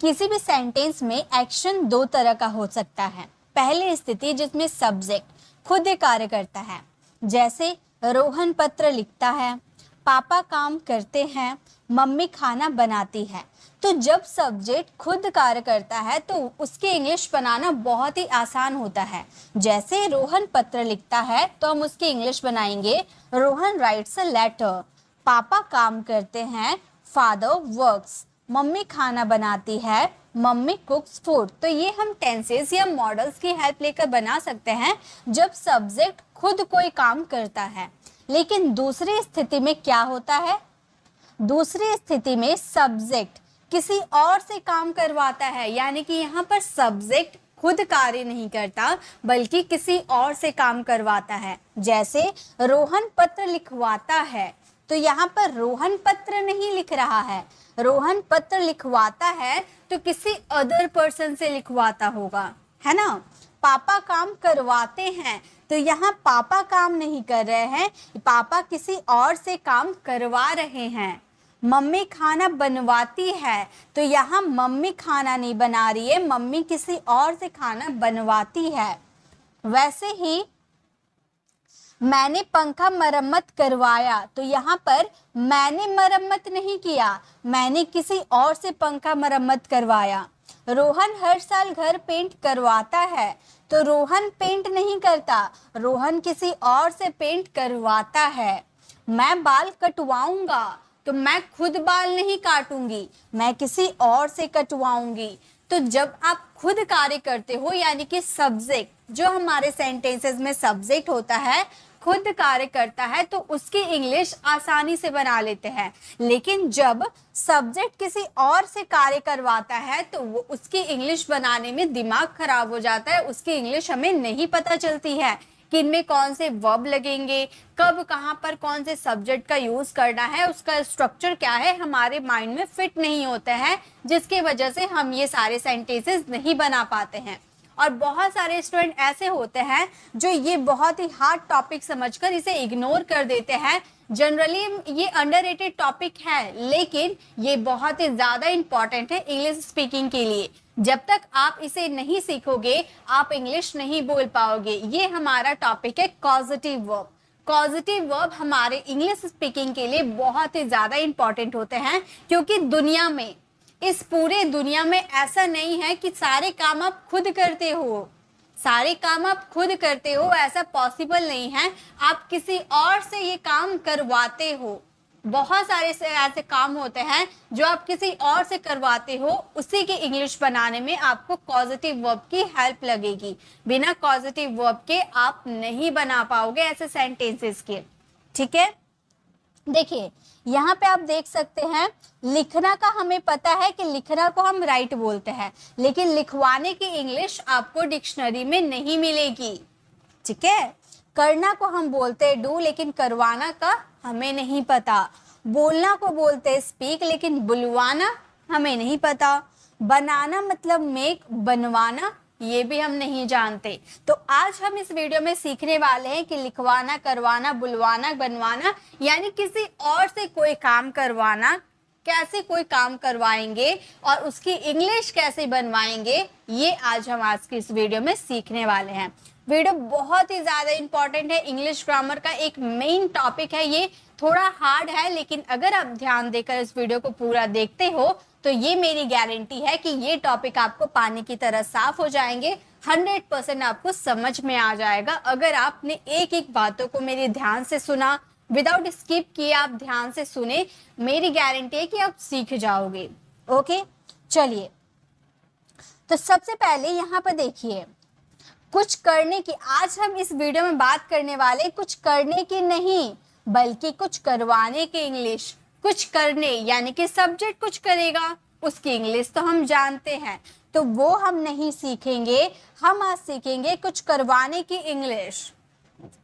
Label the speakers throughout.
Speaker 1: किसी भी सेंटेंस में एक्शन दो तरह का हो सकता है। पहली स्थिति जिसमें सब्जेक्ट खुद कार्य करता है, जैसे रोहन पत्र लिखता है, पापा काम करते हैं, मम्मी खाना बनाती है। तो जब सब्जेक्ट खुद कार्य करता है तो उसकी इंग्लिश बनाना बहुत ही आसान होता है। जैसे रोहन पत्र लिखता है तो हम उसकी इंग्लिश बनाएंगे रोहन राइट्स अ लेटर। पापा काम करते हैं, फादर वर्क्स। मम्मी खाना बनाती है, मम्मी कुक्स फूड। तो ये हम टेंसेस या मॉडल्स की हेल्प लेकर बना सकते हैं जब सब्जेक्ट खुद कोई काम करता है। लेकिन दूसरी स्थिति में क्या होता है? दूसरी स्थिति में सब्जेक्ट किसी और से काम करवाता है, यानी कि यहाँ पर सब्जेक्ट खुद कार्य नहीं करता बल्कि किसी और से काम करवाता है। जैसे रोहन पत्र लिखवाता है, तो यहाँ पर रोहन पत्र नहीं लिख रहा है, रोहन पत्र लिखवाता है तो किसी अदर पर्सन से लिखवाता होगा, है ना। पापा काम करवाते हैं, तो यहाँ पापा काम नहीं कर रहे हैं, पापा किसी और से काम करवा रहे हैं। मम्मी खाना बनवाती है, तो यहाँ मम्मी खाना नहीं बना रही है, मम्मी किसी और से खाना बनवाती है। वैसे ही मैंने पंखा मरम्मत करवाया, तो यहाँ पर मैंने मरम्मत नहीं किया, मैंने किसी और से पंखा मरम्मत करवाया। रोहन हर साल घर पेंट करवाता है, तो रोहन पेंट नहीं करता, रोहन किसी और से पेंट करवाता है। मैं बाल कटवाऊंगा, तो मैं खुद बाल नहीं काटूंगी, मैं किसी और से कटवाऊंगी। तो जब आप खुद कार्य करते हो, यानी कि सब्जेक्ट जो हमारे सेंटेंसेस में सब्जेक्ट होता है खुद कार्य करता है, तो उसकी इंग्लिश आसानी से बना लेते हैं। लेकिन जब सब्जेक्ट किसी और से कार्य करवाता है तो वो उसकी इंग्लिश बनाने में दिमाग खराब हो जाता है, उसकी इंग्लिश हमें नहीं पता चलती है कि इनमें कौन से वर्ब लगेंगे, कब कहाँ पर कौन से सब्जेक्ट का यूज करना है, उसका स्ट्रक्चर क्या है, हमारे माइंड में फिट नहीं होता है, जिसकी वजह से हम ये सारे सेंटेंसेस नहीं बना पाते हैं। और बहुत सारे स्टूडेंट ऐसे होते हैं जो ये बहुत ही हार्ड टॉपिक समझकर इसे इग्नोर कर देते हैं। जनरली ये अंडररेटेड टॉपिक है, लेकिन ये बहुत ही ज़्यादा इम्पॉर्टेंट है इंग्लिश स्पीकिंग के लिए। जब तक आप इसे नहीं सीखोगे आप इंग्लिश नहीं बोल पाओगे। ये हमारा टॉपिक है कॉजेटिव वर्ब। कॉजेटिव वर्ब हमारे इंग्लिश स्पीकिंग के लिए बहुत ही ज़्यादा इम्पॉर्टेंट होते हैं, क्योंकि दुनिया में, इस पूरे दुनिया में ऐसा नहीं है कि सारे काम आप खुद करते हो, सारे काम आप खुद करते हो, ऐसा पॉसिबल नहीं है। आप किसी और से ये काम करवाते हो। बहुत सारे ऐसे काम होते हैं जो आप किसी और से करवाते हो, उसी की इंग्लिश बनाने में आपको कॉजेटिव वर्ब की हेल्प लगेगी। बिना कॉजेटिव वर्ब के आप नहीं बना पाओगे ऐसे सेंटेंसेस के। ठीक है, देखिए यहाँ पे आप देख सकते हैं, लिखना का हमें पता है कि लिखना को हम राइट बोलते हैं, लेकिन लिखवाने की इंग्लिश आपको डिक्शनरी में नहीं मिलेगी। ठीक है, करना को हम बोलते हैं डू, लेकिन करवाना का हमें नहीं पता। बोलना को बोलते हैं स्पीक, लेकिन बुलवाना हमें नहीं पता। बनाना मतलब मेक, बनवाना ये भी हम नहीं जानते। तो आज हम इस वीडियो में सीखने वाले हैं कि लिखवाना, करवाना, बुलवाना, बनवाना, यानी किसी और से कोई काम करवाना, कैसे कोई काम करवाएंगे और उसकी इंग्लिश कैसे बनवाएंगे, ये आज हम आज की इस वीडियो में सीखने वाले हैं। वीडियो बहुत ही ज़्यादा इंपॉर्टेंट है, इंग्लिश ग्रामर का एक मेन टॉपिक है। ये थोड़ा हार्ड है, लेकिन अगर आप ध्यान देकर इस वीडियो को पूरा देखते हो तो ये मेरी गारंटी है कि ये टॉपिक आपको पानी की तरह साफ हो जाएंगे। 100% आपको समझ में आ जाएगा अगर आपने एक एक बातों को मेरे ध्यान से सुना, विदाउट स्किप किए आप ध्यान से सुने। मेरी गारंटी है कि आप सीख जाओगे। ओके, चलिए तो सबसे पहले यहाँ पर देखिए, कुछ करने की, आज हम इस वीडियो में बात करने वाले कुछ करने की नहीं बल्कि कुछ करवाने की इंग्लिश। कुछ करने यानी कि सब्जेक्ट कुछ करेगा, उसकी इंग्लिश तो हम जानते हैं, तो वो हम नहीं सीखेंगे। हम आज सीखेंगे कुछ करवाने की इंग्लिश।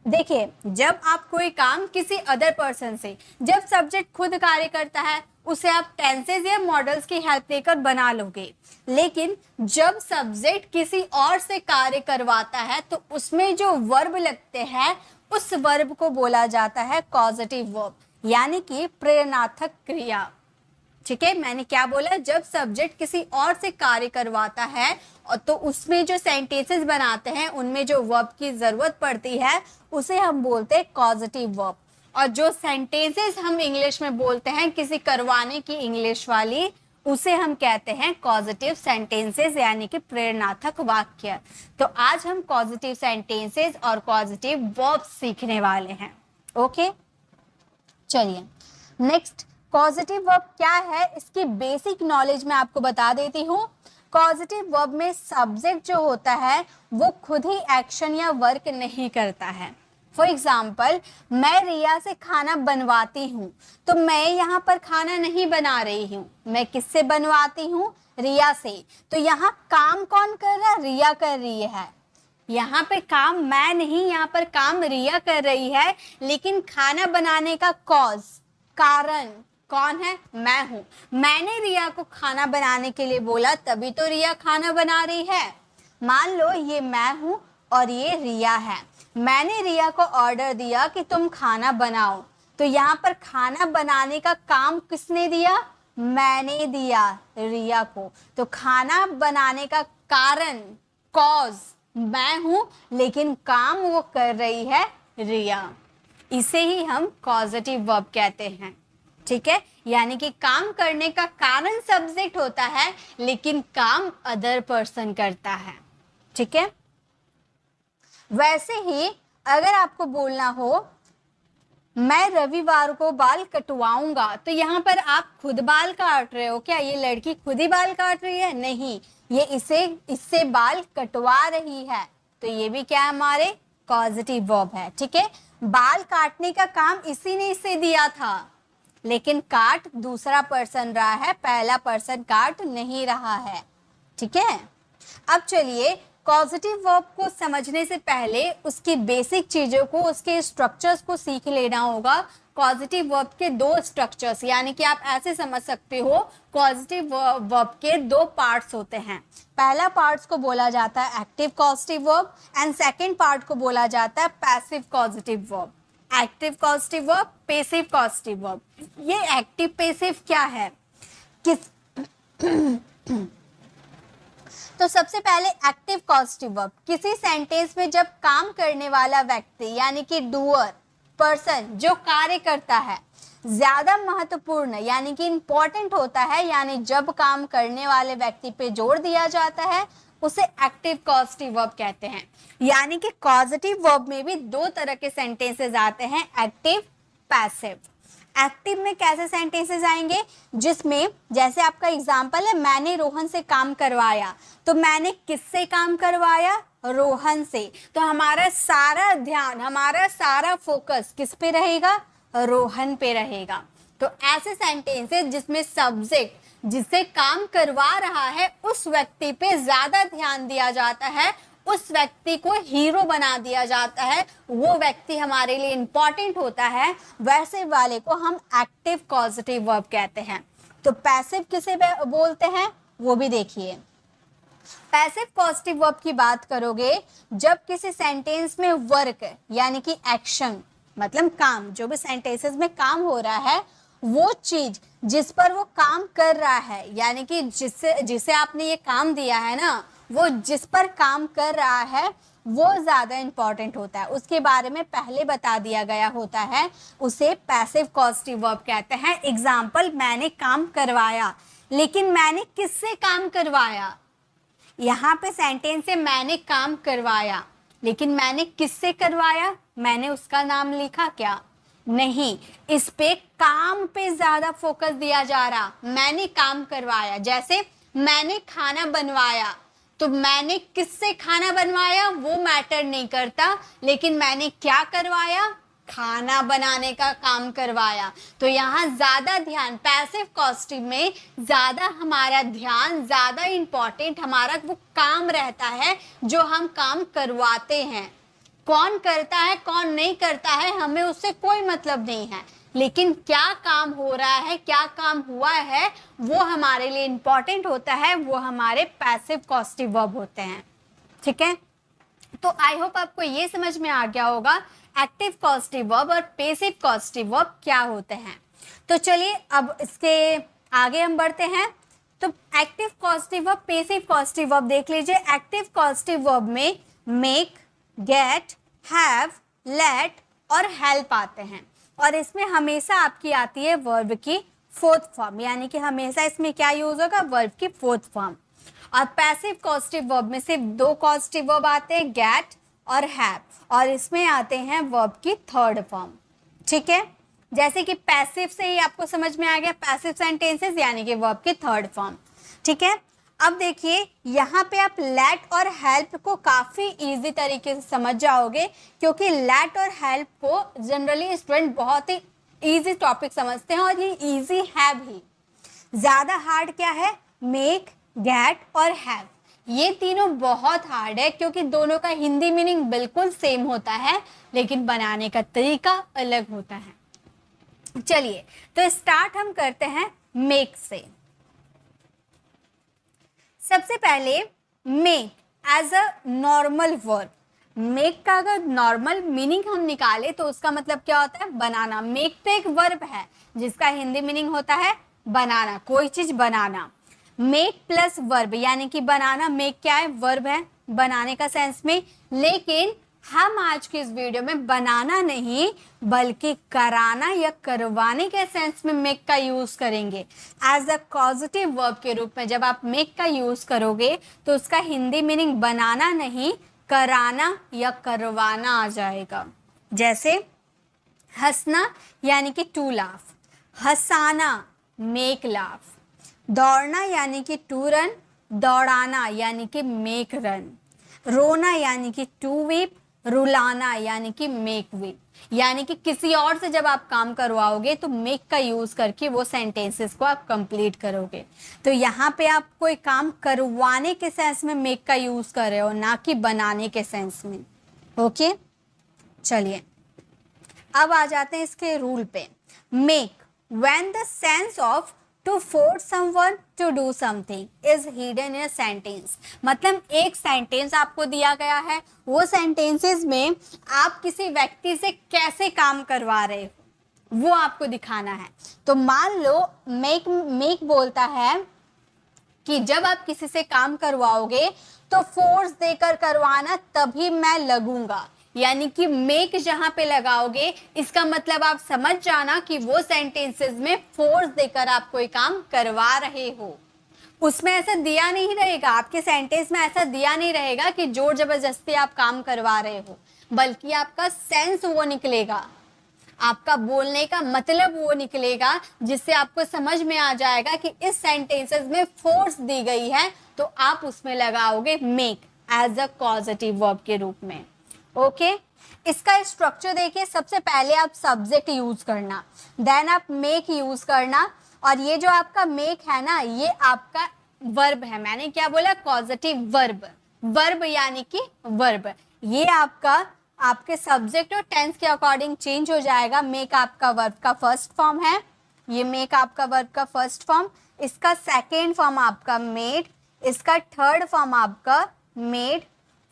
Speaker 1: देखिए, जब आप कोई काम किसी अदर पर्सन से, जब सब्जेक्ट खुद कार्य करता है उसे आप टेंसेस या मॉडल्स की हेल्प लेकर बना लोगे। लेकिन जब सब्जेक्ट किसी और से कार्य करवाता है तो उसमें जो वर्ब लगते हैं उस वर्ब को बोला जाता है कॉजेटिव वर्ब, यानी कि प्रेरणार्थक क्रिया। ठीक है, मैंने क्या बोला, जब सब्जेक्ट किसी और से कार्य करवाता है और तो उसमें जो सेंटेंसेस बनाते हैं उनमें जो वर्ब की जरूरत पड़ती है उसे हम बोलते हैं कॉजेटिव वर्ब। और जो सेंटेंसेस हम इंग्लिश में बोलते हैं किसी करवाने की इंग्लिश वाली, उसे हम कहते हैं कॉजेटिव सेंटेंसेस यानी कि प्रेरणार्थक वाक्य। तो आज हम कॉजेटिव सेंटेंसेस और कॉजेटिव वर्ब सीखने वाले हैं। ओके, चलिए नेक्स्ट, कॉजेटिव वर्ब क्या है इसकी बेसिक नॉलेज मैं आपको बता देती हूँ। कॉजेटिव वर्ब में सब्जेक्ट जो होता है वो खुद ही एक्शन या वर्क नहीं करता है। फॉर एग्जाम्पल, मैं रिया से खाना बनवाती हूँ, तो मैं यहाँ पर खाना नहीं बना रही हूँ, मैं किससे बनवाती हूँ, रिया से। तो यहाँ काम कौन कर रहा है, रिया कर रही है। यहाँ पे काम मैं नहीं, यहाँ पर काम रिया कर रही है, लेकिन खाना बनाने का कॉज, कारण कौन है, मैं हूँ। मैंने रिया को खाना बनाने के लिए बोला, तभी तो रिया खाना बना रही है। मान लो ये मैं हूँ और ये रिया है। मैंने रिया को ऑर्डर दिया कि तुम खाना बनाओ, तो यहाँ पर खाना बनाने का काम किसने दिया, मैंने दिया रिया को। तो खाना बनाने का कारण, कॉज मैं हूँ, लेकिन काम वो कर रही है रिया। इसे ही हम कॉजेटिव वर्ब कहते हैं। ठीक है, यानी कि काम करने का कारण सब्जेक्ट होता है, लेकिन काम अदर पर्सन करता है। ठीक है, वैसे ही अगर आपको बोलना हो मैं रविवार को बाल कटवाऊंगा, तो यहाँ पर आप खुद बाल काट रहे हो क्या, ये लड़की खुद ही बाल काट रही है, नहीं, ये इससे बाल कटवा रही है। तो ये भी क्या है, हमारे कॉजेटिव वर्ब है। ठीक है, बाल काटने का काम इसी ने इसे दिया था, लेकिन काट दूसरा पर्सन रहा है, पहला पर्सन काट नहीं रहा है। ठीक है, अब चलिए कॉजेटिव वर्ब को समझने से पहले उसकी बेसिक चीजों को, उसके स्ट्रक्चर्स को सीख लेना होगा। कॉजेटिव वर्ब के दो स्ट्रक्चर्स, यानी कि आप ऐसे समझ सकते हो, पॉजिटिव वर्ब के दो पार्ट्स होते हैं। पहला पार्ट्स को बोला जाता है active causative verb and second part को बोला जाता है passive causative verb. Active causative verb, passive causative verb. ये एक्टिव पैसिव क्या है, किस तो सबसे पहले एक्टिव कॉजेटिव वर्ब, किसी सेंटेंस में जब काम करने वाला व्यक्ति यानी कि डूअर पर्सन जो कार्य करता है ज्यादा महत्वपूर्ण यानी कि इंपॉर्टेंट होता है, यानी जब काम करने वाले व्यक्ति पे जोर दिया जाता है, उसे एक्टिव कॉजेटिव वर्ब कहते हैं। यानी कि कॉजेटिव वर्ब में भी दो तरह के सेंटेंसेस आते हैं, एक्टिव, पैसिव। एक्टिव में कैसे सेंटेंसेस आएंगे, जिसमें जैसे आपका एग्जांपल है, मैंने रोहन से काम करवाया, तो मैंने किससे काम करवाया, रोहन से। तो हमारा सारा ध्यान, हमारा सारा फोकस किस पे रहेगा, रोहन पे रहेगा। तो ऐसे सेंटेंसेस जिसमें सब्जेक्ट जिससे काम करवा रहा है उस व्यक्ति पे ज्यादा ध्यान दिया जाता है, उस व्यक्ति को हीरो बना दिया जाता है, वो व्यक्ति हमारे लिए इंपॉर्टेंट होता है, वैसे वाले को हम एक्टिव कॉजेटिव वर्ब कहते हैं। तो पैसिव किसे बोलते हैं वो भी देखिए। पैसिव पॉजिटिव वर्ब की बात करोगे जब किसी सेंटेंस में वर्क यानी कि एक्शन मतलब काम, जो भी सेंटेंसेस में काम हो रहा है वो चीज जिस पर वो काम कर रहा है, यानी कि जिसे आपने ये काम दिया है ना, वो जिस पर काम कर रहा है वो ज्यादा इंपॉर्टेंट होता है, उसके बारे में पहले बता दिया गया होता है, उसे पैसिव पॉजिटिव वर्ब कहते हैं। एग्जाम्पल, मैंने काम करवाया, लेकिन मैंने किससे काम करवाया, यहाँ पे सेंटेंस है मैंने काम करवाया, लेकिन मैंने किससे करवाया, मैंने उसका नाम लिखा क्या, नहीं, इस पे काम पे ज्यादा फोकस दिया जा रहा, मैंने काम करवाया। जैसे मैंने खाना बनवाया, तो मैंने किससे खाना बनवाया वो मैटर नहीं करता, लेकिन मैंने क्या करवाया, खाना बनाने का काम करवाया। तो यहाँ ज्यादा ध्यान, पैसिव कॉजेटिव में ज्यादा हमारा ध्यान, ज्यादा इंपॉर्टेंट हमारा वो काम रहता है जो हम काम करवाते हैं। कौन करता है कौन नहीं करता है हमें उससे कोई मतलब नहीं है, लेकिन क्या काम हो रहा है, क्या काम हुआ है, वो हमारे लिए इंपॉर्टेंट होता है, वो हमारे पैसिव कॉजेटिव वर्ब होते हैं। ठीक है, तो आई होप आपको ये समझ में आ गया होगा एक्टिव कॉजेटिव वर्ब और पैसिव कॉजेटिव वर्ब क्या होते हैं। तो चलिए अब इसके आगे हम बढ़ते हैं। तो active causative verb, passive causative verb देख लीजिए। एक्टिव कॉजेटिव वर्ब में मेक, गेट, हैव, लेट और हेल्प आते हैं, और इसमें हमेशा आपकी आती है वर्ब की फोर्थ फॉर्म, यानी कि हमेशा इसमें क्या यूज होगा, वर्ब की फोर्थ फॉर्म। और पैसिव कॉजेटिव वर्ब में सिर्फ दो कॉजेटिव वर्ब आते हैं, गेट और हैव, और इसमें आते हैं वर्ब की थर्ड फॉर्म। ठीक है, जैसे कि पैसिव से ही आपको समझ में आ गया, पैसिव सेंटेंसेस यानी कि वर्ब की थर्ड फॉर्म। ठीक है, अब देखिए यहाँ पे आप लेट और हेल्प को काफी इजी तरीके से समझ जाओगे, क्योंकि लेट और हेल्प को जनरली स्टूडेंट बहुत ही इजी टॉपिक समझते हैं, और ये इजी है भी। ज्यादा हार्ड क्या है, मेक, गेट और हैव, ये तीनों बहुत हार्ड है, क्योंकि दोनों का हिंदी मीनिंग बिल्कुल सेम होता है, लेकिन बनाने का तरीका अलग होता है। चलिए, तो स्टार्ट हम करते हैं मेक से। सबसे पहले make as a normal verb, make का अगर नॉर्मल मीनिंग हम निकाले तो उसका मतलब क्या होता है, बनाना। मेक तो एक वर्ब है जिसका हिंदी मीनिंग होता है बनाना, कोई चीज बनाना। मेक प्लस वर्ब यानी कि बनाना, मेक क्या है, वर्ब है बनाने का सेंस में, लेकिन हम आज की इस वीडियो में बनाना नहीं बल्कि कराना या करवाने के सेंस में मेक का यूज करेंगे। एज अ कॉजेटिव वर्ब के रूप में जब आप मेक का यूज करोगे तो उसका हिंदी मीनिंग बनाना नहीं कराना या करवाना आ जाएगा। जैसे हंसना यानी कि टू लाफ, हंसाना मेक लाफ, दौड़ना यानी कि टू रन, दौड़ाना यानी कि मेक रन, रोना यानी कि टू वीप, रुलाना यानी कि मेक वीप। यानी कि किसी और से जब आप काम करवाओगे तो मेक का यूज करके वो सेंटेंसेस को आप कंप्लीट करोगे। तो यहाँ पे आप कोई काम करवाने के सेंस में मेक का यूज कर रहे हो, ना कि बनाने के सेंस में। ओके, चलिए अब आ जाते हैं इसके रूल पे। Make when the sense of to force someone to do something is hidden in a sentence, मतलब एक सेंटेंस आपको दिया गया है, वो सेंटेंसेस में आप किसी व्यक्ति से कैसे काम करवा रहे हो वो आपको दिखाना है। तो मान लो मेक बोलता है कि जब आप किसी से काम करवाओगे तो फोर्स देकर करवाना तभी मैं लगूंगा, यानी कि मेक जहां पे लगाओगे इसका मतलब आप समझ जाना कि वो सेंटेंसेस में फोर्स देकर आप कोई काम करवा रहे हो। उसमें ऐसा दिया नहीं रहेगा, आपके सेंटेंस में ऐसा दिया नहीं रहेगा कि जोर जबरदस्ती आप काम करवा रहे हो, बल्कि आपका सेंस वो निकलेगा, आपका बोलने का मतलब वो निकलेगा, जिससे आपको समझ में आ जाएगा कि इस सेंटेंसेस में फोर्स दी गई है, तो आप उसमें लगाओगे make as a causative verb के रूप में। ओके, इसका स्ट्रक्चर देखिए, सबसे पहले आप सब्जेक्ट यूज करना, देन आप मेक यूज करना, और ये जो आपका मेक है ना ये आपका वर्ब है। मैंने क्या बोला, कॉजेटिव वर्ब, वर्ब यानी कि वर्ब, ये आपका आपके सब्जेक्ट और टेंस के अकॉर्डिंग चेंज हो जाएगा। मेक आपका वर्ब का फर्स्ट फॉर्म है, ये मेक आपका वर्ब का फर्स्ट फॉर्म, इसका सेकेंड फॉर्म आपका मेड, इसका थर्ड फॉर्म आपका मेड,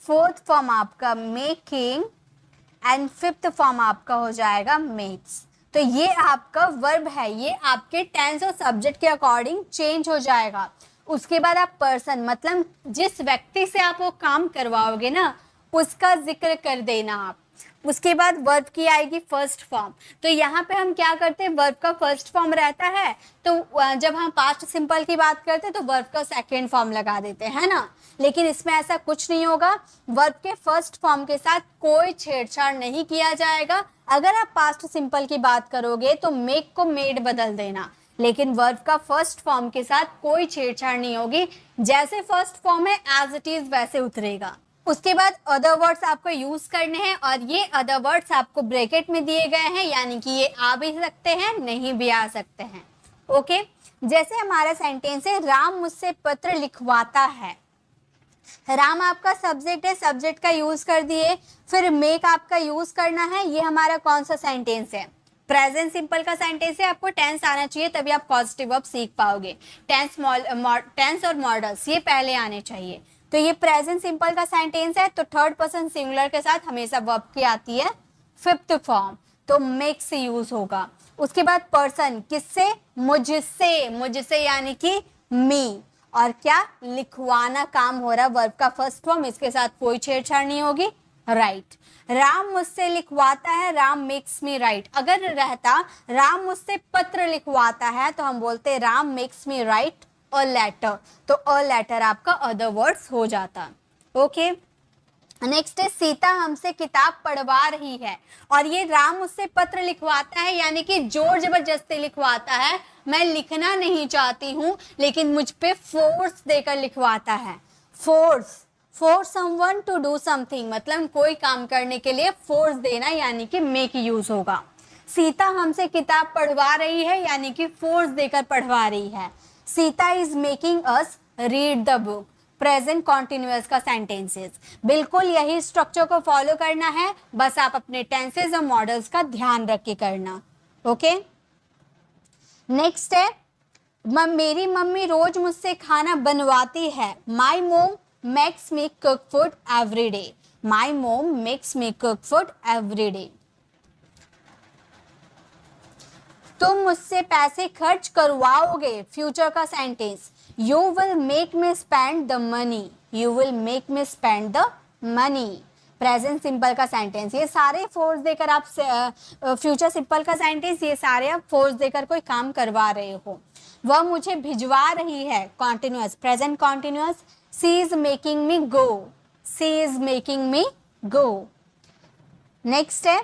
Speaker 1: फोर्थ फॉर्म आपका मेकिंग एंड फिफ्थ फॉर्म आपका हो जाएगा मेक्स। तो ये आपका वर्ब है, ये आपके टेंस और सब्जेक्ट के अकॉर्डिंग चेंज हो जाएगा। उसके बाद आप पर्सन, मतलब जिस व्यक्ति से आप वो काम करवाओगे ना उसका जिक्र कर देना आप। उसके बाद वर्ब की आएगी फर्स्ट फॉर्म। तो यहाँ पे हम क्या करते हैं, वर्ब का फर्स्ट फॉर्म रहता है तो जब हम पास्ट सिंपल की बात करते हैं तो वर्ब का सेकेंड फॉर्म लगा देते हैं, है ना। लेकिन इसमें ऐसा कुछ नहीं होगा, वर्ब के फर्स्ट फॉर्म के साथ कोई छेड़छाड़ नहीं किया जाएगा। अगर आप पास्ट सिंपल की बात करोगे तो मेक को मेड बदल देना, लेकिन वर्ब का फर्स्ट फॉर्म के साथ कोई छेड़छाड़ नहीं होगी, जैसे फर्स्ट फॉर्म है एज इट इज वैसे उतरेगा। उसके बाद अदर वर्ड्स आपको यूज करने हैं, और ये अदर वर्ड्स आपको ब्रैकेट में दिए गए हैं, यानी कि ये आ भी सकते हैं नहीं भी आ सकते हैं। ओके, जैसे हमारा सेंटेंस है, राम मुझसे पत्र लिखवाता है। राम आपका सब्जेक्ट है, सब्जेक्ट का यूज कर दिए, फिर मेक आपका यूज करना है। ये हमारा कौन सा सेंटेंस है, प्रेजेंट सिंपल का सेंटेंस है। आपको टेंस आना चाहिए तभी आप पॉजिटिव वर्ब सीख पाओगे। टेंस और मॉडल्स ये पहले आने चाहिए। तो ये प्रेजेंट सिंपल का सेंटेंस है, तो थर्ड पर्सन सिंगुलर के साथ हमेशा वर्ब की आती है फिफ्थ फॉर्म। तो मेक्स यूज होगा। उसके बाद पर्सन किससे, मुझसे, मुझसे यानी कि मी, और क्या, लिखवाना काम हो रहा, वर्ब का फर्स्ट फॉर्म, इसके साथ कोई छेड़छाड़ नहीं होगी, राइट। राम मुझसे लिखवाता है, राम मेक्स मी राइट। अगर रहता राम मुझसे पत्र लिखवाता है तो हम बोलते Ram makes me write a letter, तो अ लेटर आपका अदर वर्ड्स हो जाता। ओके, नेक्स्ट है सीता हमसे किताब पढ़वा रही है, और ये राम मुझसे पत्र लिखवाता है यानी कि जोर जबरदस्ती लिखवाता है, मैं लिखना नहीं चाहती हूँ लेकिन मुझ पे फोर्स देकर लिखवाता है। Force someone to do something, मतलब कोई काम करने के लिए फोर्स देना यानी कि मेक यूज होगा। सीता हमसे किताब पढ़वा रही है यानी कि फोर्स देकर पढ़वा रही है। Sita is making us read the book, present continuous का सेंटेंसेस। बिल्कुल यही स्ट्रक्चर को फॉलो करना है, बस आप अपने टेंसेस और मॉडल्स का ध्यान रख के करना। ओके, नेक्स्ट है मेरी मम्मी रोज मुझसे खाना बनवाती है। My mom makes me cook food every day, my mom makes me cook food every day. तुम मुझसे पैसे खर्च करवाओगे, फ्यूचर का sentence, you will make me spend the money, you will make me spend the money, present simple का sentence. ये सारे force देकर आप फ्यूचर सिंपल का सेंटेंस, ये सारे आप फोर्स देकर कोई काम करवा रहे हो। वह मुझे भिजवा रही है, continuous, present continuous. She is making me go, she is making me go. Next है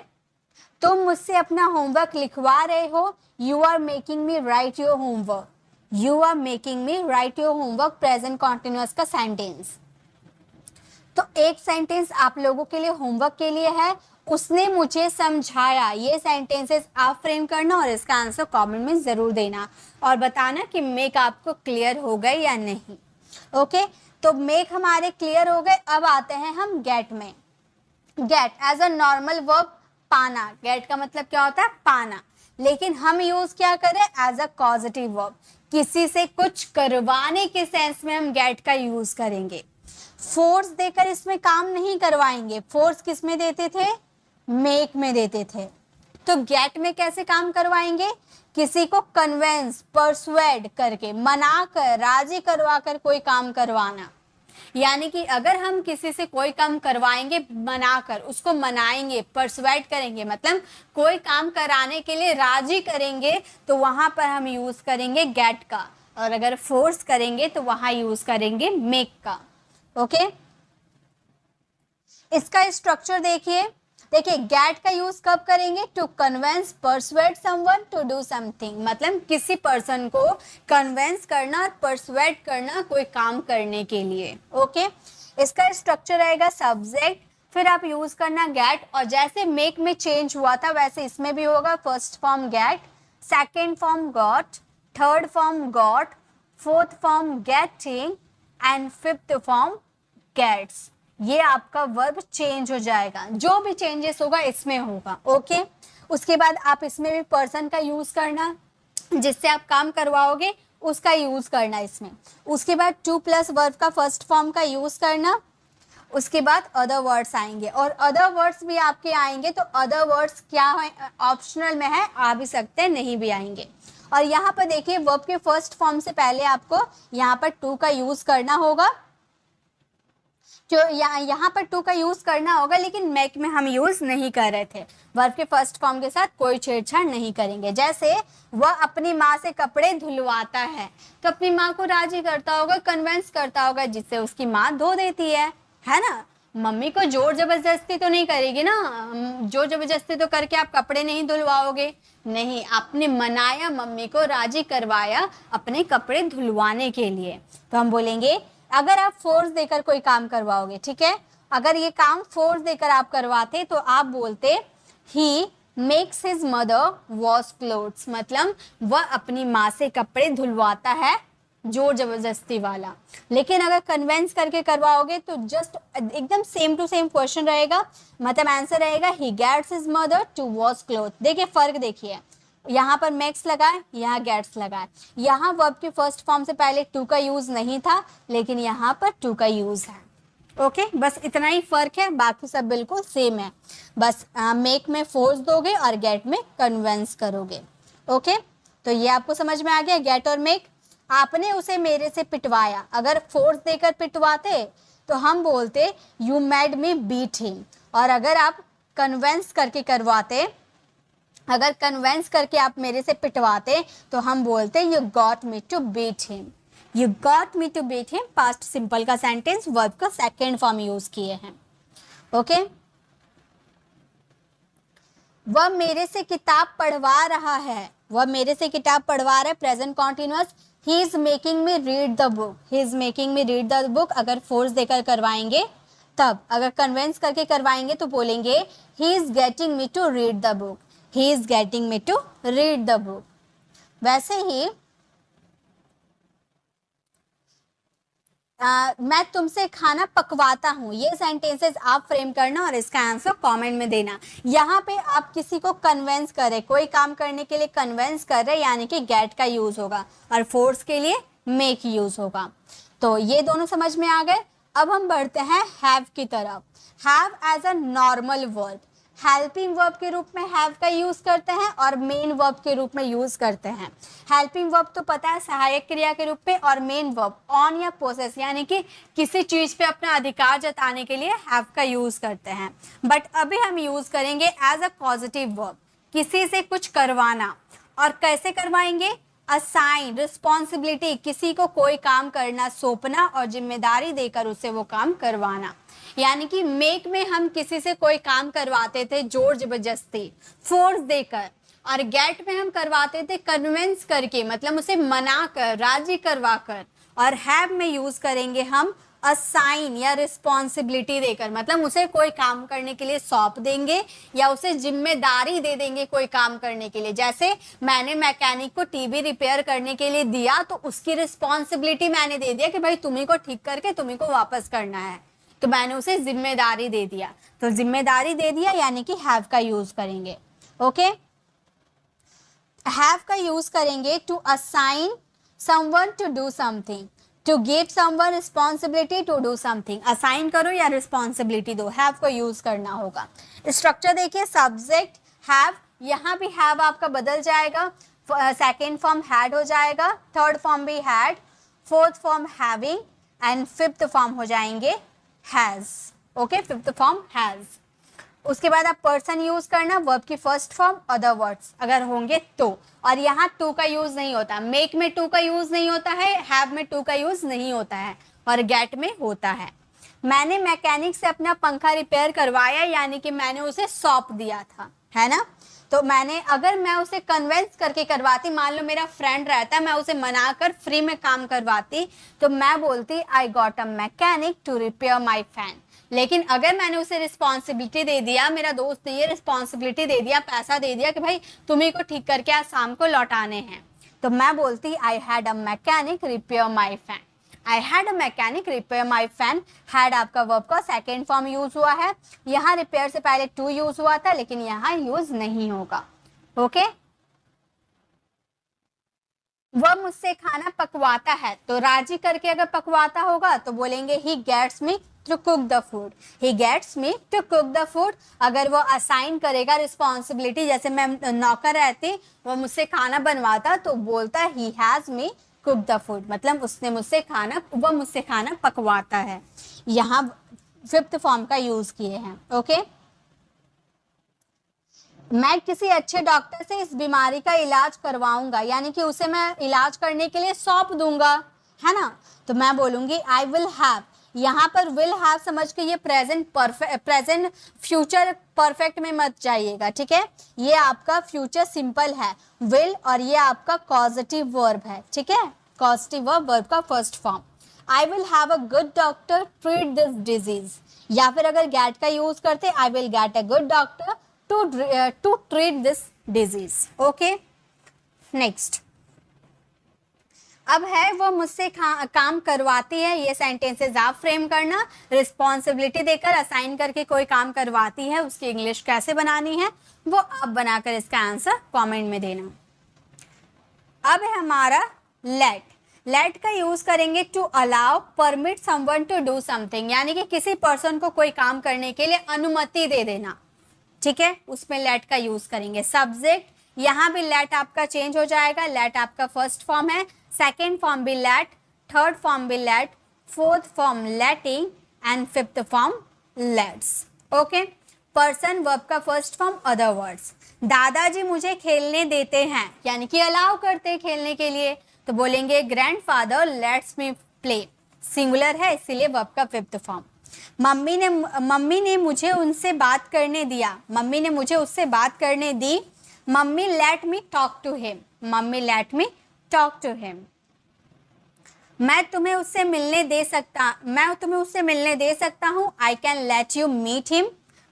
Speaker 1: तुम मुझसे अपना होमवर्क लिखवा रहे हो, you are making me write your homework, you are making me write your homework, present continuous का sentence. तो एक सेंटेंस आप लोगों के लिए होमवर्क के लिए है, उसने मुझे समझाया, ये सेंटेंसेस आप फ्रेम करना और इसका आंसर कमेंट में जरूर देना और बताना कि मेक आपको क्लियर हो गए या नहीं। ओके, तो मेक हमारे क्लियर हो गए। अब आते हैं हम गेट में। Get as a normal verb, पाना, गेट का मतलब क्या होता है, पाना, लेकिन हम यूज क्या करें एज अ पॉजिटिव वर्ब, किसी से कुछ करवाने के सेंस में हम गेट का यूज करेंगे। फोर्स देकर इसमें काम नहीं करवाएंगे, फोर्स किस में देते थे, मेक में देते थे। तो गेट में कैसे काम करवाएंगे, किसी को कन्वेंस, परसुएड करके, मना कर, राजी करवा कर कोई काम करवाना। यानी कि अगर हम किसी से कोई काम करवाएंगे मनाकर, उसको मनाएंगे, परसुएड करेंगे, मतलब कोई काम कराने के लिए राजी करेंगे, तो वहां पर हम यूज करेंगे गेट का, और अगर फोर्स करेंगे तो वहां यूज करेंगे मेक का। ओके, इसका स्ट्रक्चर देखिए गेट का यूज कब करेंगे, to convince, persuade someone to do something, मतलब किसी पर्सन को कन्वेंस करना और परसुएड करना कोई काम करने के लिए। ओके, इसका स्ट्रक्चर रहेगा सब्जेक्ट, फिर आप यूज करना गेट, और जैसे मेक में चेंज हुआ था वैसे इसमें भी होगा, first form get, second form got, third form got, fourth form getting and fifth form gets. ये आपका वर्ब चेंज हो जाएगा, जो भी चेंजेस होगा इसमें होगा। ओके, उसके बाद आप इसमें भी पर्सन का यूज करना, जिससे आप काम करवाओगे उसका यूज करना इसमें। उसके बाद टू प्लस वर्ब का फर्स्ट फॉर्म का यूज करना, उसके बाद अदर वर्ड्स आएंगे, और अदर वर्ड्स भी आपके आएंगे, तो अदर वर्ड्स क्या है, ऑप्शनल में है, आ भी सकते हैं, नहीं भी आएंगे। और यहाँ पर देखिए वर्ब के फर्स्ट फॉर्म से पहले आपको यहाँ पर टू का यूज करना होगा, जो यहाँ पर टू का यूज करना होगा, लेकिन मेक में हम यूज नहीं कर रहे थे। वर्ब के फर्स्ट फॉर्म के साथ कोई छेड़छाड़ नहीं करेंगे। जैसे वह अपनी माँ से कपड़े धुलवाता है, तो अपनी माँ को राजी करता होगा, कन्वेंस करता होगा, जिससे उसकी माँ धो देती है ना। मम्मी को जोर जबरदस्ती तो नहीं करेगी ना, जोर जबरदस्ती तो करके आप कपड़े नहीं धुलवाओगे, नहीं, आपने मनाया, मम्मी को राजी करवाया अपने कपड़े धुलवाने के लिए। तो हम बोलेंगे अगर आप फोर्स देकर कोई काम करवाओगे, ठीक है, अगर ये काम फोर्स देकर आप करवाते तो आप बोलते he makes his mother wash clothes, मतलब वह अपनी माँ से कपड़े धुलवाता है, जोर जबरदस्ती वाला। लेकिन अगर कन्वेंस करके करवाओगे तो जस्ट एकदम सेम टू सेम क्वेश्चन रहेगा, मतलब आंसर रहेगा ही gets his mother to wash cloth. देखिए फर्क देखिए, यहाँ पर मैक्स लगाए, यहाँ गेट्स लगाए, यहाँ वर्ब के फर्स्ट फॉर्म से पहले टू का यूज नहीं था, लेकिन यहाँ पर टू का यूज है। ओके बस इतना ही फर्क है, बाकी सब बिल्कुल सेम है, बस मेक में फोर्स दोगे और गेट में कन्विंस करोगे। ओके तो ये आपको समझ में आ गया, गेट और मेक। आपने उसे मेरे से पिटवाया, अगर फोर्स देकर पिटवाते तो हम बोलते you made me beat him, और अगर आप कन्विंस करके करवाते, अगर कन्विंस करके आप मेरे से पिटवाते तो हम बोलते you got me to beat him. You got me to beat him past simple का सेंटेंस, वर्ब का सेकेंड फॉर्म यूज किए हैं। ओके वह मेरे से किताब पढ़वा रहा है, वह मेरे से किताब पढ़वा रहा है, present continuous. He is making me read the book, he is making me read the book, अगर फोर्स देकर करवाएंगे तब, अगर कन्विंस करके करवाएंगे तो बोलेंगे he is getting me to read the book, he is getting me to read the book. वैसे ही मैं तुमसे खाना पकवाता हूँ, ये सेंटेंसेस आप फ्रेम करना और इसका आंसर कमेंट में देना। यहाँ पे आप किसी को कन्विंस कर रहे, कोई काम करने के लिए कन्विंस कर रहे, यानी कि गेट का यूज होगा, और फोर्स के लिए मेक यूज होगा। तो ये दोनों समझ में आ गए। अब हम बढ़ते हैं हैव की तरफ। Have as a normal verb, helping verb के रूप में हैव का यूज करते हैं और मेन वर्ब के रूप में यूज करते हैं। हेल्पिंग वर्ब तो पता है सहायक क्रिया के रूप में, और मेन वर्ब ऑन या पोसेस यानी कि किसी चीज पे अपना अधिकार जताने के लिए हैव का यूज करते हैं। बट अभी हम यूज करेंगे एज अ पॉजिटिव वर्ब, किसी से कुछ करवाना। और कैसे करवाएंगे? असाइन, रिस्पॉन्सिबिलिटी, किसी को कोई काम करना, सौंपना और जिम्मेदारी देकर उसे वो काम करवाना। यानी कि मेक में हम किसी से कोई काम करवाते थे जोर जबरदस्ती, फोर्स देकर, और गेट में हम करवाते थे कन्विंस करके, मतलब उसे मना कर, राजी करवा कर। और हैव में यूज करेंगे हम असाइन या रिस्पॉन्सिबिलिटी देकर, मतलब उसे कोई काम करने के लिए सौंप देंगे या उसे जिम्मेदारी दे देंगे कोई काम करने के लिए। जैसे मैंने मैकेनिक को टीवी रिपेयर करने के लिए दिया तो उसकी रिस्पॉन्सिबिलिटी मैंने दे दिया कि भाई तुम्ही को ठीक करके तुम्ही को वापस करना है, तो मैंने उसे जिम्मेदारी दे दिया। तो जिम्मेदारी दे दिया यानी कि हैव का यूज करेंगे। ओके हैव का यूज करेंगे to assign someone to do something, to give someone responsibility to do something. Assign करो या रिस्पॉन्सिबिलिटी दो, हैव को यूज करना होगा। स्ट्रक्चर देखिए, सब्जेक्ट हैव, यहाँ भी हैव आपका बदल जाएगा, सेकेंड फॉर्म हैड हो जाएगा, थर्ड फॉर्म भी had, fourth form having and fifth form हो जाएंगे has. Okay fifth form has. उसके बाद आप पर्सन यूज करना, वर्ब की फर्स्ट फॉर्म, अदर वर्ड्स अगर होंगे तो। और यहाँ टू का यूज नहीं होता, मेक में टू का यूज नहीं होता है, हैव में टू का यूज नहीं होता है, और गेट में होता है। मैंने मैकेनिक से अपना पंखा रिपेयर करवाया, यानी कि मैंने उसे सौंप दिया था, है ना। तो मैंने, अगर मैं उसे कन्विंस करके करवाती, मान लो मेरा फ्रेंड रहता है, मैं उसे मनाकर फ्री में काम करवाती, तो मैं बोलती I got a mechanic to repair my fan. लेकिन अगर मैंने उसे रिस्पॉन्सिबिलिटी दे दिया, मेरा दोस्त ने ये रिस्पॉन्सिबिलिटी दे दिया, पैसा दे दिया कि भाई तुम्ही को ठीक करके आज शाम को लौटाने हैं, तो मैं बोलती I had a mechanic repair my fan. I had a mechanic repair my fan. Had आपका वर्ब का सेकेंड फॉर्म यूज हुआ है, यहाँ रिपेयर से पहले टू यूज हुआ था, लेकिन यहाँ यूज नहीं होगा। ओके वह मुझसे खाना पकवाता है, तो राजी करके अगर पकवाता होगा तो बोलेंगे he gets me to cook the food, he gets me to cook the food. अगर वो असाइन करेगा रिस्पॉन्सिबिलिटी, जैसे मैं नौकर रहती, वो मुझसे खाना बनवाता, तो बोलता he has me cook the food, मतलब उसने मुझसे खाना, वो मुझसे खाना पकवाता है। यहाँ फिफ्थ फॉर्म का यूज किए हैं। ओके मैं किसी अच्छे डॉक्टर से इस बीमारी का इलाज करवाऊंगा, यानी कि उसे मैं इलाज करने के लिए सौंप दूंगा, है ना। तो मैं बोलूंगी आई विल हैव। यहाँ पर विल हैव समझ के ये प्रेजेंट फ्यूचर परफेक्ट में मत जाइएगा, ठीक है। ये आपका फ्यूचर सिंपल है विल, और ये आपका कॉजेटिव वर्ब है, ठीक है। कॉजेटिव वर्ब का first form. I will have a good doctor treat this disease, या फिर अगर गेट का यूज करते I will get a good doctor to treat this disease. Okay next, अब है वो मुझसे काम करवाती है, ये सेंटेंसेस आप फ्रेम करना। रिस्पॉन्सिबिलिटी देकर असाइन करके कोई काम करवाती है, उसकी इंग्लिश कैसे बनानी है वो आप बनाकर इसका आंसर कमेंट में देना। अब है हमारा लेट। लेट का यूज करेंगे to allow, permit someone to do something, यानी कि किसी पर्सन को कोई काम करने के लिए अनुमति दे देना, ठीक है, उसमें लेट का यूज करेंगे। सब्जेक्ट, यहाँ भी लेट आपका चेंज हो जाएगा, लेट आपका फर्स्ट फॉर्म है, सेकेंड फॉर्म भी लेट, थर्ड फॉर्म भी let, fourth form letting and fifth form lets. Okay, person verb का फर्स्ट फॉर्म अदर वर्ड्स। दादाजी मुझे खेलने देते हैं, यानी कि अलाउ करते हैं खेलने के लिए, तो बोलेंगे grandfather let's me play, singular है इसीलिए वर्ब का फिफ्थ फॉर्म। मम्मी ने मुझे उनसे बात करने दिया, मम्मी ने मुझे उससे बात करने दी, mummy let me talk to him, mummy let me talk to him. मैं तुम्हें उससे मिलने दे सकता हूँ, I can let you meet him,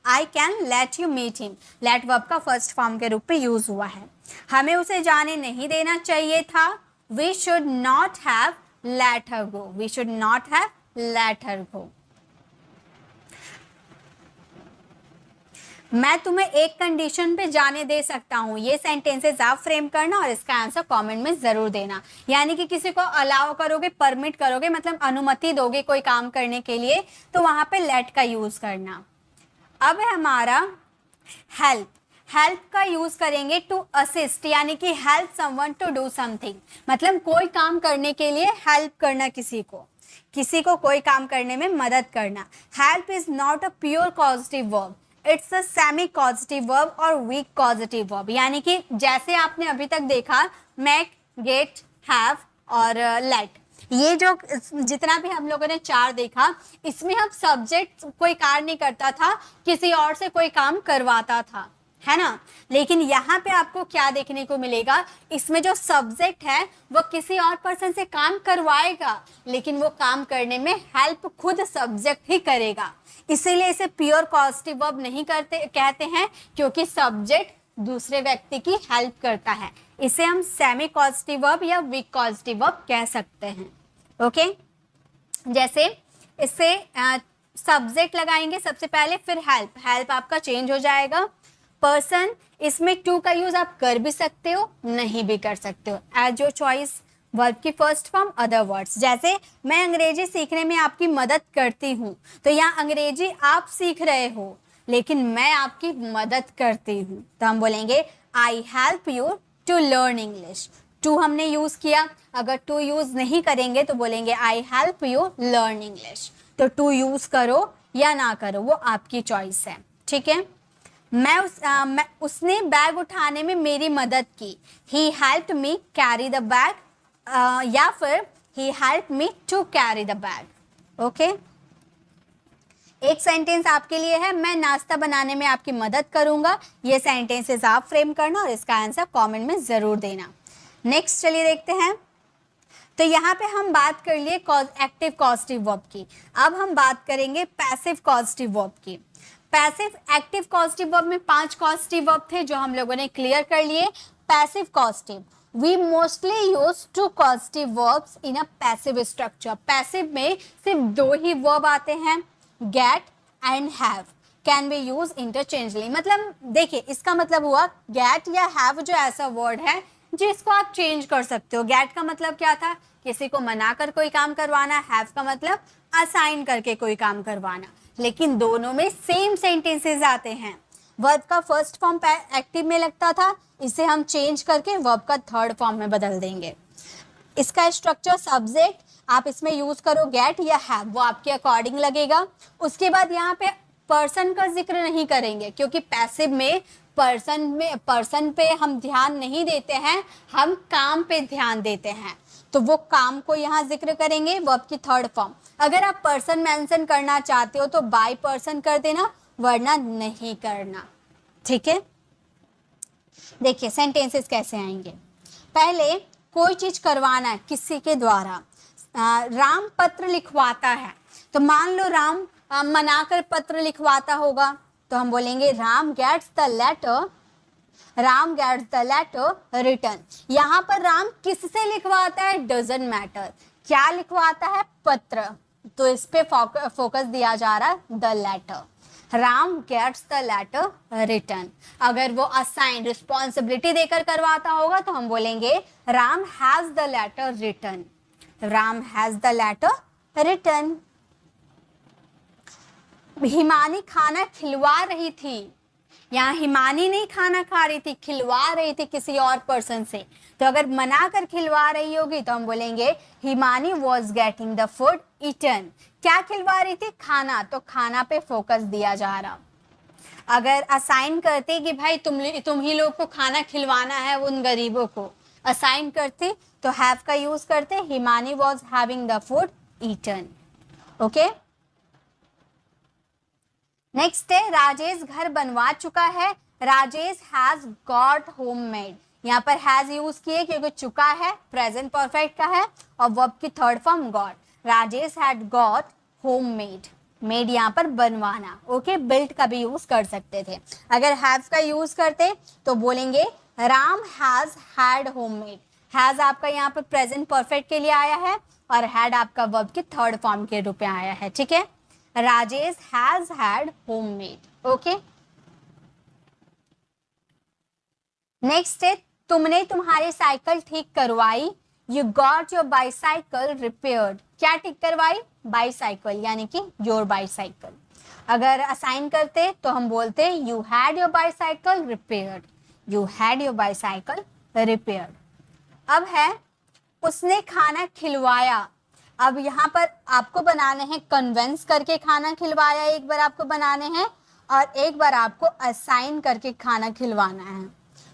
Speaker 1: I can let you meet him, let verb का फर्स्ट फॉर्म के रूप में यूज हुआ है। हमें उसे जाने नहीं देना चाहिए था, we should not have let her go, we should not have let her go. मैं तुम्हें एक कंडीशन पे जाने दे सकता हूँ, ये सेंटेंसेस आप फ्रेम करना और इसका आंसर कमेंट में जरूर देना। यानी कि किसी को अलाउ करोगे, परमिट करोगे, मतलब अनुमति दोगे कोई काम करने के लिए, तो वहां पे लेट का यूज करना। अब है हमारा हेल्प, हेल्प का यूज करेंगे टू असिस्ट, यानी कि help someone to do something, मतलब कोई काम करने के लिए हेल्प करना, किसी को कोई काम करने में मदद करना। Help is not a pure causative verb, it's a semi causative verb और वीक कॉजेटिव वर्ब, यानी कि जैसे आपने अभी तक देखा मेक, गेट, हैव और लेट, ये जो जितना भी हम लोगों ने चार देखा, इसमें हम सब्जेक्ट कोई कार्य नहीं करता था, किसी और से कोई काम करवाता था, है ना। लेकिन यहाँ पे आपको क्या देखने को मिलेगा, इसमें जो सब्जेक्ट है वो किसी और पर्सन से काम करवाएगा, लेकिन वो काम करने में हेल्प खुद सब्जेक्ट ही करेगा। इसीलिए इसे प्योर कॉजेटिव वर्ब नहीं कहते हैं, क्योंकि सब्जेक्ट दूसरे व्यक्ति की हेल्प करता है। इसे हम सेमी कॉजेटिव वर्ब या वीक कॉजेटिव वर्ब कह सकते हैं। ओके, जैसे इससे सब्जेक्ट लगाएंगे सबसे पहले, फिर हेल्प, हेल्प आपका चेंज हो जाएगा। पर्सन, इसमें टू का यूज आप कर भी सकते हो, नहीं भी कर सकते हो, एज योर चॉइस। वर्ब की फर्स्ट फॉर्म अदर वर्ड्स, जैसे मैं अंग्रेजी सीखने में आपकी मदद करती हूँ, तो यहाँ अंग्रेजी आप सीख रहे हो लेकिन मैं आपकी मदद करती हूँ, तो हम बोलेंगे I help you to learn English. To हमने यूज किया, अगर टू यूज नहीं करेंगे तो बोलेंगे I help you learn English. तो टू यूज करो या ना करो वो आपकी चॉइस है, ठीक है। उसने बैग उठाने में मेरी मदद की, he helped me carry the bag, या फिर he helped me to carry the bag. Okay, एक सेंटेंस आपके लिए है, मैं नाश्ता बनाने में आपकी मदद करूंगा। ये सेंटेंसेस आप फ्रेम करना और इसका आंसर कमेंट में जरूर देना। नेक्स्ट चलिए देखते हैं। तो यहाँ पे हम बात कर लिए एक्टिव कॉजेटिव वर्ब की, अब हम बात करेंगे पैसिव कॉजेटिव वर्ब की। पैसिव एक्टिव कॉजेटिव वर्ब में 5 कॉजेटिव वर्ब थे जो हम लोगों ने क्लियर कर लिए। Passive causative, we mostly use two causative verbs in a passive structure. Passive में सिर्फ 2 ही verb आते हैं, get and have can be used interchangeably। मतलब देखिए, इसका मतलब हुआ get या have जो ऐसा word है जिसको आप चेंज कर सकते हो। get का मतलब क्या था, किसी को मनाकर कोई काम करवाना, have का मतलब असाइन करके कोई काम करवाना, लेकिन दोनों में सेम सेंटेंसेस आते हैं। वर्ब का फर्स्ट फॉर्म एक्टिव में लगता था, इसे हम चेंज करके वर्ब का थर्ड फॉर्म में बदल देंगे। इसका स्ट्रक्चर सब्जेक्ट, आप इसमें यूज करो गेट या हैव, वो आपके अकॉर्डिंग लगेगा। उसके बाद यहाँ पे पर्सन का जिक्र नहीं करेंगे, क्योंकि पैसिव में पर्सन पे हम ध्यान नहीं देते हैं, हम काम पे ध्यान देते हैं, तो वो काम को यहाँ जिक्र करेंगे वर्ब की थर्ड फॉर्म। अगर आप पर्सन मेंशन करना चाहते हो तो बाय पर्सन कर देना, वरना नहीं करना, ठीक है। देखिए सेंटेंसेस कैसे आएंगे। पहले कोई चीज करवाना है किसी के द्वारा, राम पत्र लिखवाता है, तो मान लो राम मनाकर पत्र लिखवाता होगा, तो हम बोलेंगे Ram gets the letter written. यहाँ पर राम किससे लिखवाता है, डजंट मैटर, क्या लिखवाता है, पत्र, तो इस पे फोकस दिया जा रहा है, the letter. Ram gets the letter written. अगर वो असाइन रिस्पॉन्सिबिलिटी देकर करवाता होगा तो हम बोलेंगे Ram has the letter written. Ram has the letter written. Himani खाना खिलवा रही थी, यहाँ हिमानी नहीं खाना खा रही थी, खिलवा रही थी किसी और पर्सन से। तो अगर मना कर खिलवा रही होगी तो हम बोलेंगे Himani was getting the food eaten. क्या खिलवा रही थी? खाना, तो खाना पे फोकस दिया जा रहा। अगर असाइन करते कि भाई तुम ही लोग को खाना खिलवाना है उन गरीबों को, असाइन करते तो हैव का यूज करते, Himani was having the food eaten. Okay, next है राजेश घर बनवा चुका है। राजेश हैज गॉट होममेड, यहाँ पर हैज यूज किए क्योंकि चुका है, प्रेजेंट परफेक्ट का है और वर्ब की third form got. Rajesh had got homemade, made यहाँ पर बनवाना। ओके, बिल्ट का भी यूज कर सकते थे। अगर हैव का यूज करते तो बोलेंगे Ram has had homemade. Has आपका यहाँ पर प्रेजेंट परफेक्ट के लिए आया है और हैड आपका वर्ब की थर्ड फॉर्म के रूप में आया है। ठीक है, Rajesh has had homemade. Okay, next है तुमने तुम्हारी साइकिल ठीक करवाई। You got your bicycle repaired. क्या ठीक करवाई? बाईसाइकिल, यानी कि योर बाईसाइकिल। अगर असाइन करते तो हम बोलते you had your bicycle repaired. You had your bicycle repaired. अब है उसने खाना खिलवाया। अब यहाँ पर आपको बनाने हैं कन्वेंस करके खाना खिलवाया, एक बार आपको बनाने हैं और एक बार आपको असाइन करके खाना खिलवाना है।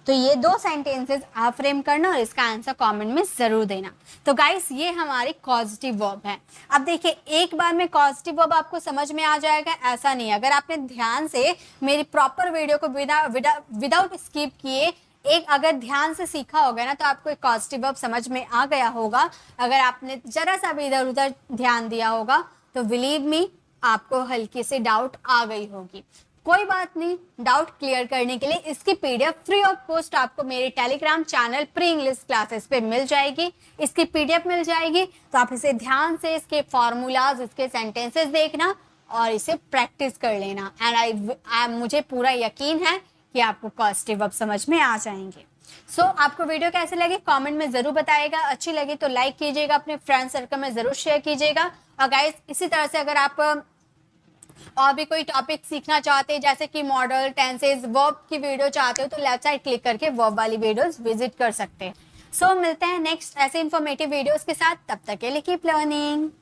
Speaker 1: तो ये दो सेंटेंसेस आप फ्रेम करना और इसका आंसर कमेंट में जरूर देना। तो गाइस ये हमारी कॉजेटिव वर्ब है। अब देखिए एक बार में कॉजेटिव वर्ब आपको समझ में आ जाएगा ऐसा नहीं। अगर आपने ध्यान से मेरी प्रॉपर वीडियो को विदाउट स्किप किए एक अगर ध्यान से सीखा होगा ना तो आपको एक कॉजेटिव वर्ब समझ में आ गया होगा। अगर आपने जरा सा भी इधर उधर ध्यान दिया होगा तो बिलीव मी आपको हल्की सी डाउट आ गई होगी। कोई बात नहीं, डाउट क्लियर करने के लिए इसकी पीडीएफ फ्री ऑफ कॉस्ट आपको मेरे Telegram channel pre English classes पे मिल जाएगी। इसकी पीडीएफ मिल जाएगी तो आप इसे ध्यान से इसके फॉर्मूलाज, इसके सेंटेंसेस देखना और इसे प्रैक्टिस कर लेना। एंड मुझे पूरा यकीन है कि आपको कॉजेटिव वर्ब समझ में आ जाएंगे। सो आपको वीडियो कैसे लगे कमेंट में जरूर बताइएगा। अच्छी लगी तो लाइक कीजिएगा, अपने फ्रेंड सर्कल में जरूर शेयर कीजिएगा। और गाइस इसी तरह से अगर आप और भी कोई टॉपिक सीखना चाहते हैं जैसे कि मॉडल, टेंसेस, वर्ब की वीडियो चाहते हो तो लेफ्ट साइड क्लिक करके वर्ब वाली वीडियोस विजिट कर सकते हैं। सो मिलते हैं नेक्स्ट ऐसे इन्फॉर्मेटिव वीडियोस के साथ, तब तक के लिए कीप लर्निंग।